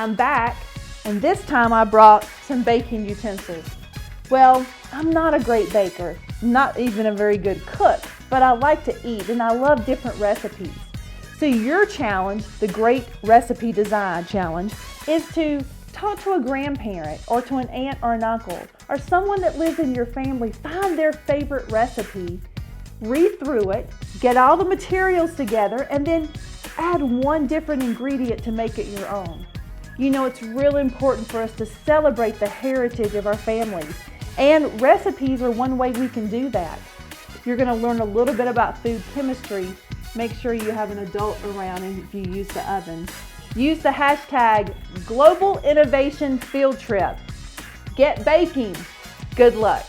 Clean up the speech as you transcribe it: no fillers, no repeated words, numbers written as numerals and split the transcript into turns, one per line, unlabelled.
I'm back, and this time I brought some baking utensils. Well, I'm not a great baker, not even a very good cook, but I like to eat and I love different recipes. So your challenge, the Great Recipe Design Challenge, is to talk to a grandparent or to an aunt or an uncle or someone that lives in your family, find their favorite recipe, read through it, get all the materials together, and then add one different ingredient to make it your own. You know, it's really important for us to celebrate the heritage of our families, and recipes are one way we can do that. You're going to learn a little bit about food chemistry. Make sure you have an adult around if you use the oven. Use the hashtag Global Innovation Field Trip. Get baking. Good luck.